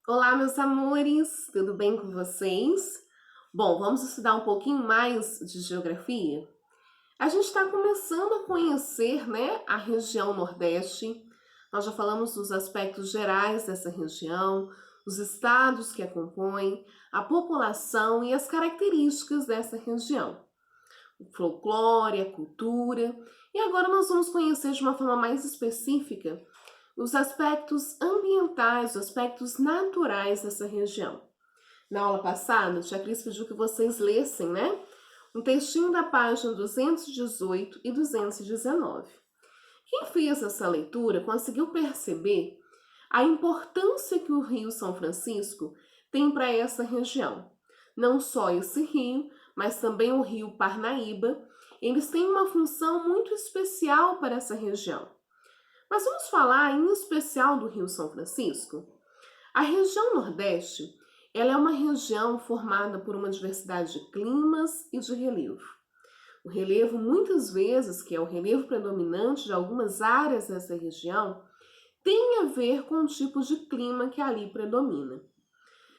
Olá, meus amores, tudo bem com vocês? Bom, vamos estudar um pouquinho mais de geografia? A gente está começando a conhecer, né, a região Nordeste. Nós já falamos dos aspectos gerais dessa região, os estados que a compõem, a população e as características dessa região, o folclore, a cultura. E agora nós vamos conhecer de uma forma mais específica os aspectos ambientais, os aspectos naturais dessa região. Na aula passada, a Cris pediu que vocês lessem, né? Um textinho da página 218 e 219. Quem fez essa leitura conseguiu perceber a importância que o Rio São Francisco tem para essa região. Não só esse rio, mas também o Rio Parnaíba, eles têm uma função muito especial para essa região. Mas vamos falar em especial do Rio São Francisco? A região Nordeste, ela é uma região formada por uma diversidade de climas e de relevo. O relevo, muitas vezes, que é o relevo predominante de algumas áreas dessa região, tem a ver com o tipo de clima que ali predomina.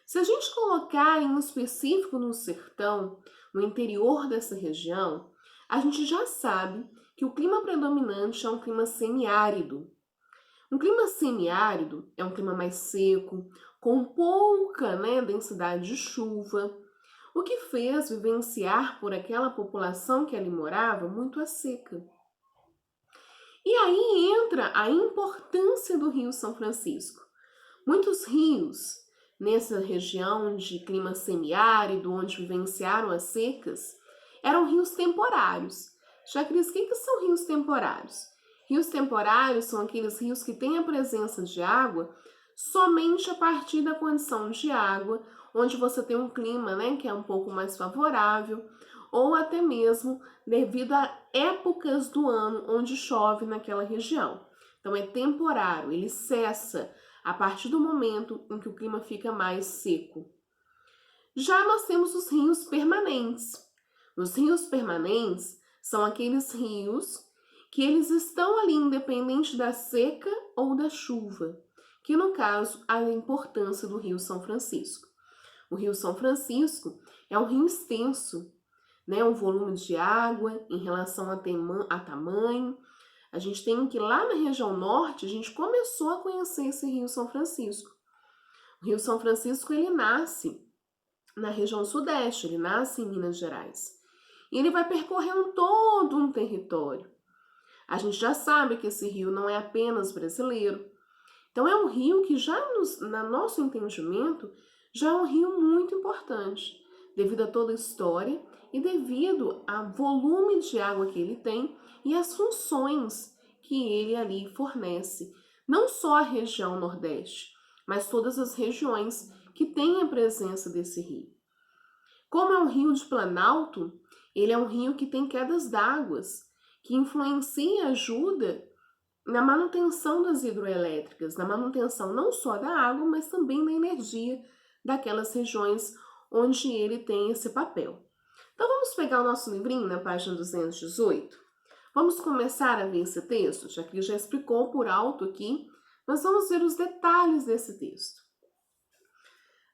Se a gente colocar em específico no sertão, no interior dessa região, a gente já sabe que o clima predominante é um clima semiárido. Um clima semiárido é um clima mais seco, com pouca, densidade de chuva, o que fez vivenciar por aquela população que ali morava muito a seca. E aí entra a importância do Rio São Francisco. Muitos rios nessa região de clima semiárido, onde vivenciaram as secas, eram rios temporários. Já Cris, o que são rios temporários? Rios temporários são aqueles rios que têm a presença de água somente a partir da condição de água, onde você tem um clima, que é um pouco mais favorável, ou até mesmo devido a épocas do ano onde chove naquela região. Então é temporário, ele cessa a partir do momento em que o clima fica mais seco. Já nós temos os rios permanentes. Os rios permanentes são aqueles rios que eles estão ali independente da seca ou da chuva, que no caso a importância do Rio São Francisco. O Rio São Francisco é um rio extenso, um volume de água em relação a tamanho. A gente tem que lá na região norte, a gente começou a conhecer esse Rio São Francisco. O Rio São Francisco, ele nasce na região sudeste, ele nasce em Minas Gerais. E ele vai percorrendo todo um território. A gente já sabe que esse rio não é apenas brasileiro. Então é um rio que já no nosso entendimento, já é um rio muito importante, devido a toda a história e devido ao volume de água que ele tem e as funções que ele ali fornece. Não só a região Nordeste, mas todas as regiões que têm a presença desse rio. Como é um rio de planalto, ele é um rio que tem quedas d'água, que influencia e ajuda na manutenção das hidroelétricas, na manutenção não só da água, mas também da energia daquelas regiões onde ele tem esse papel. Então vamos pegar o nosso livrinho na página 218? Vamos começar a ver esse texto, já que já explicou por alto aqui, mas vamos ver os detalhes desse texto.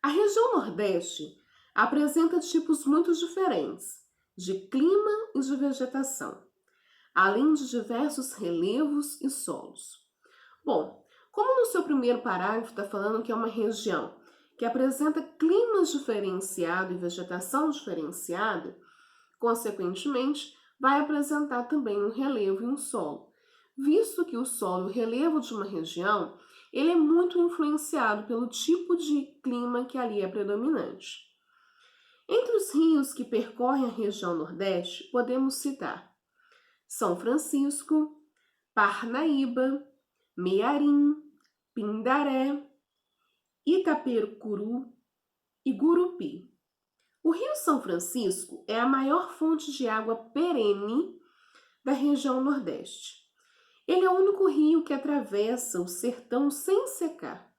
A região Nordeste apresenta tipos muito diferentes de clima e de vegetação, além de diversos relevos e solos. Bom, como no seu primeiro parágrafo está falando que é uma região que apresenta climas diferenciados e vegetação diferenciada, consequentemente, vai apresentar também um relevo e um solo, visto que o solo e o relevo de uma região ele é muito influenciado pelo tipo de clima que ali é predominante. Entre os rios que percorrem a região Nordeste, podemos citar São Francisco, Parnaíba, Mearim, Pindaré, Itapercuru e Gurupi. O Rio São Francisco é a maior fonte de água perene da região Nordeste. Ele é o único rio que atravessa o sertão sem secar.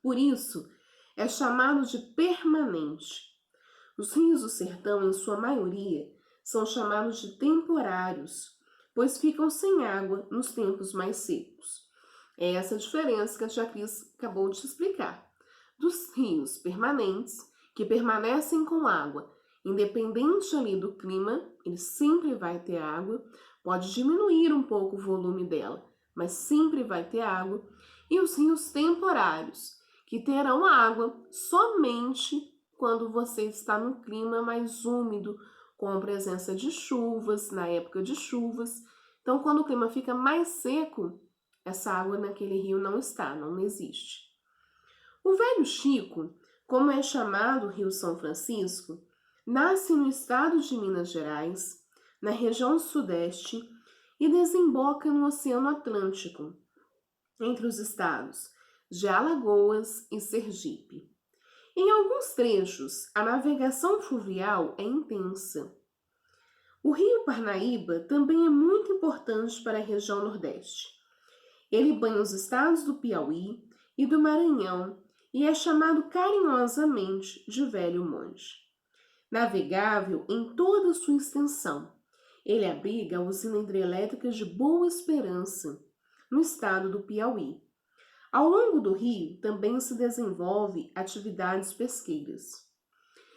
Por isso, é chamado de permanente. Os rios do sertão, em sua maioria, são chamados de temporários, pois ficam sem água nos tempos mais secos. É essa a diferença que a Tia Cris acabou de explicar. dos rios permanentes, que permanecem com água, independente ali do clima, ele sempre vai ter água, pode diminuir um pouco o volume dela, mas sempre vai ter água, e os rios temporários, que terão água somente quando você está num clima mais úmido, com a presença de chuvas, na época de chuvas. Então, quando o clima fica mais seco, essa água naquele rio não existe. O Velho Chico, como é chamado o Rio São Francisco, nasce no estado de Minas Gerais, na região sudeste, e desemboca no Oceano Atlântico, entre os estados de Alagoas e Sergipe. Em alguns trechos, a navegação fluvial é intensa. O Rio Parnaíba também é muito importante para a região Nordeste. Ele banha os estados do Piauí e do Maranhão e é chamado carinhosamente de Velho Monte. Navegável em toda a sua extensão, ele abriga a usina hidrelétrica de Boa Esperança, no estado do Piauí. Ao longo do rio também se desenvolve atividades pesqueiras.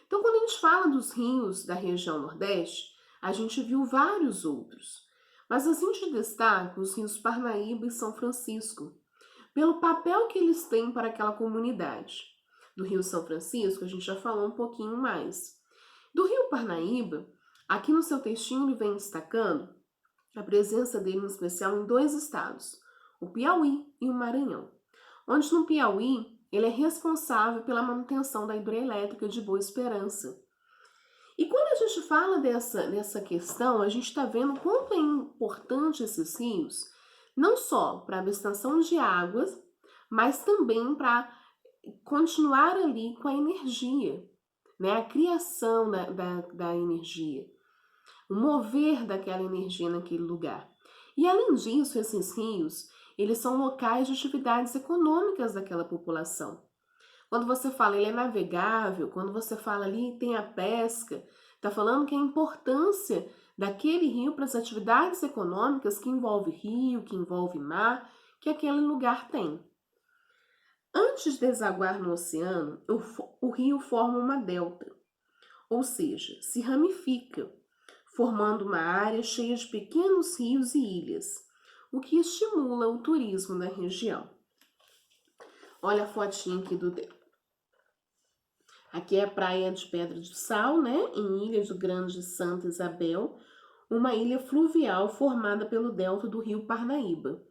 Então, quando a gente fala dos rios da região Nordeste, a gente viu vários outros, mas a gente destaca os rios Parnaíba e São Francisco, pelo papel que eles têm para aquela comunidade. Do Rio São Francisco, a gente já falou um pouquinho mais. Do Rio Parnaíba, aqui no seu textinho ele vem destacando a presença dele em especial em dois estados, o Piauí e o Maranhão, onde no Piauí ele é responsável pela manutenção da hidrelétrica de Boa Esperança. E quando a gente fala dessa questão, a gente está vendo quanto é importante esses rios, não só para a abstenção de águas, mas também para continuar ali com a energia, né? A criação da energia, o mover daquela energia naquele lugar. E além disso, esses rios, eles são locais de atividades econômicas daquela população. Quando você fala ele é navegável, quando você fala ali tem a pesca, está falando que a importância daquele rio para as atividades econômicas que envolve rio, que envolve mar, que aquele lugar tem. Antes de desaguar no oceano, o rio forma uma delta, ou seja, se ramifica, formando uma área cheia de pequenos rios e ilhas, o que estimula o turismo na região. Olha a fotinha aqui do delta. Aqui é a praia de Pedra do Sal, né, em Ilha do Grande Santa Isabel, uma ilha fluvial formada pelo delta do rio Parnaíba,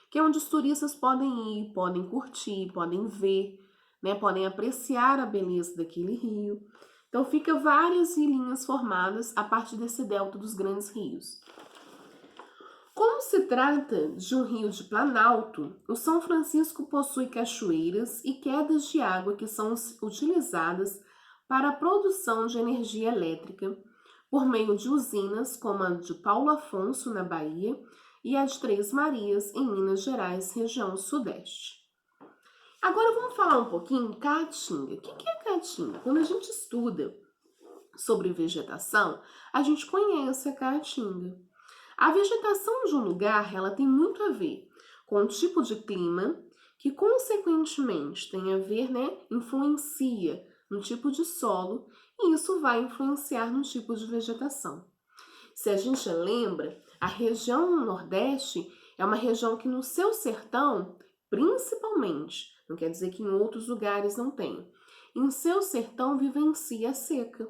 que é onde os turistas podem ir, podem curtir, podem ver, né, podem apreciar a beleza daquele rio. Então, fica várias ilhinhas formadas a partir desse delta dos grandes rios. Como se trata de um rio de planalto, o São Francisco possui cachoeiras e quedas de água que são utilizadas para a produção de energia elétrica por meio de usinas como a de Paulo Afonso, na Bahia, e a de Três Marias, em Minas Gerais, região sudeste. Agora vamos falar um pouquinho caatinga. O que é caatinga? Quando a gente estuda sobre vegetação, a gente conhece a caatinga. A vegetação de um lugar, ela tem muito a ver com o tipo de clima, que consequentemente tem a ver, né, influencia no tipo de solo, e isso vai influenciar no tipo de vegetação. Se a gente lembra, a região Nordeste é uma região que no seu sertão, principalmente, não quer dizer que em outros lugares não tem, em seu sertão vivencia a seca.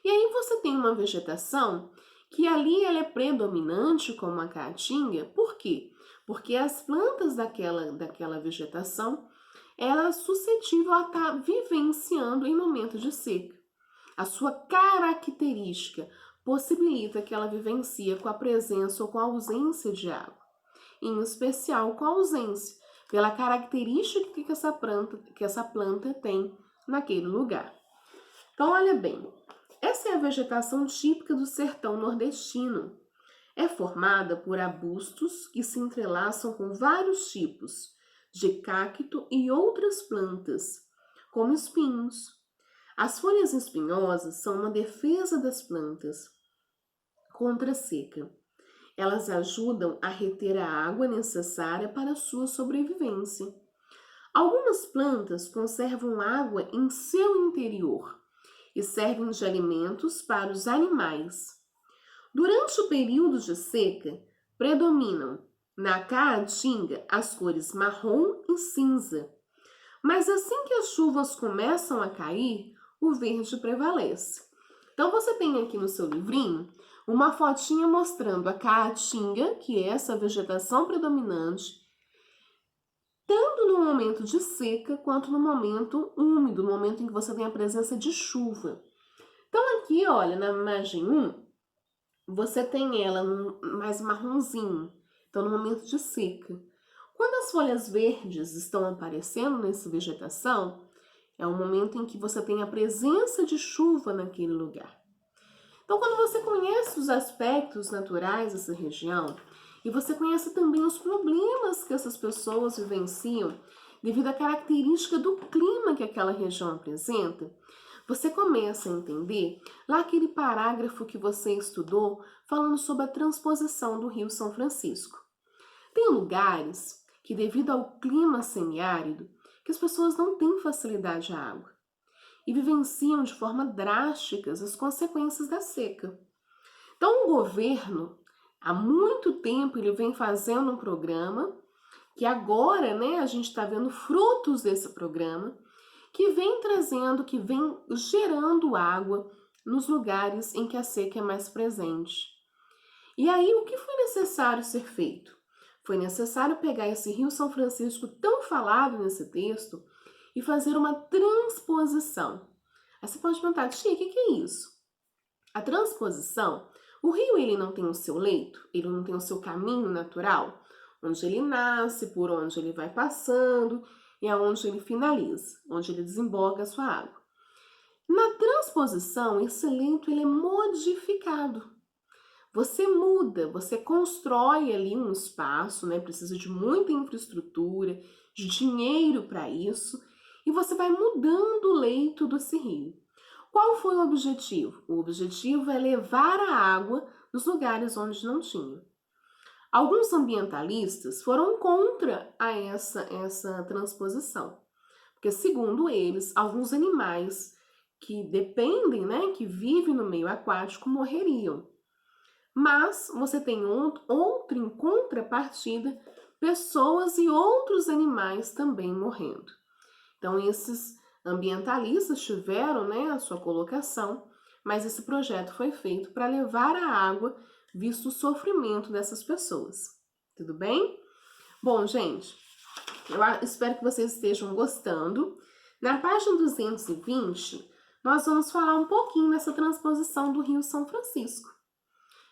E aí você tem uma vegetação que ali ela é predominante como a caatinga. Por quê? Porque as plantas daquela vegetação, ela é suscetível a estar vivenciando em momento de seca. A sua característica possibilita que ela vivencie com a presença ou com a ausência de água. Em especial com a ausência, pela característica que essa planta tem naquele lugar. Então, olha bem, essa é a vegetação típica do sertão nordestino. É formada por arbustos que se entrelaçam com vários tipos de cacto e outras plantas, como espinhos. As folhas espinhosas são uma defesa das plantas contra a seca. Elas ajudam a reter a água necessária para a sua sobrevivência. Algumas plantas conservam água em seu interior e servem de alimentos para os animais. Durante o período de seca, predominam na caatinga as cores marrom e cinza. Mas assim que as chuvas começam a cair, o verde prevalece. Então você tem aqui no seu livrinho uma fotinha mostrando a caatinga, que é essa vegetação predominante, tanto no momento de seca quanto no momento úmido, no momento em que você tem a presença de chuva. Então aqui, olha, na imagem 1, você tem ela mais marronzinho, então no momento de seca. Quando as folhas verdes estão aparecendo nessa vegetação, é um momento em que você tem a presença de chuva naquele lugar. Então, quando você conhece os aspectos naturais dessa região, e você conhece também os problemas que essas pessoas vivenciam devido à característica do clima que aquela região apresenta, você começa a entender lá aquele parágrafo que você estudou falando sobre a transposição do Rio São Francisco. Tem lugares que, devido ao clima semiárido, que as pessoas não têm facilidade à água e vivenciam de forma drástica as consequências da seca. Então, o governo, há muito tempo, ele vem fazendo um programa que agora, né, a gente está vendo frutos desse programa, que vem trazendo, que vem gerando água nos lugares em que a seca é mais presente. E aí, o que foi necessário ser feito? Foi necessário pegar esse Rio São Francisco tão falado nesse texto e fazer uma transposição. Aí você pode perguntar, tia, o que é isso? A transposição, o rio ele não tem o seu leito, ele não tem o seu caminho natural, onde ele nasce, por onde ele vai passando e aonde ele finaliza, onde ele desemboga a sua água. Na transposição, esse leito ele é modificado. Você muda, você constrói ali um espaço, né? Precisa de muita infraestrutura, de dinheiro para isso, e você vai mudando o leito desse rio. Qual foi o objetivo? O objetivo é levar a água nos lugares onde não tinha. Alguns ambientalistas foram contra essa transposição, porque segundo eles, alguns animais que dependem, né, que vivem no meio aquático morreriam. Mas você tem outro em contrapartida, pessoas e outros animais também morrendo. Então esses ambientalistas tiveram, né, a sua colocação, mas esse projeto foi feito para levar a água, visto o sofrimento dessas pessoas. Tudo bem? Bom, gente, eu espero que vocês estejam gostando. Na página 220, nós vamos falar um pouquinho dessa transposição do Rio São Francisco.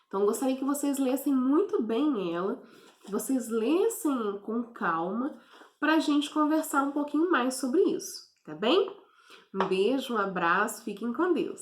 Então, eu gostaria que vocês lessem muito bem ela, que vocês lessem com calma, para a gente conversar um pouquinho mais sobre isso, tá bem? Um beijo, um abraço, fiquem com Deus!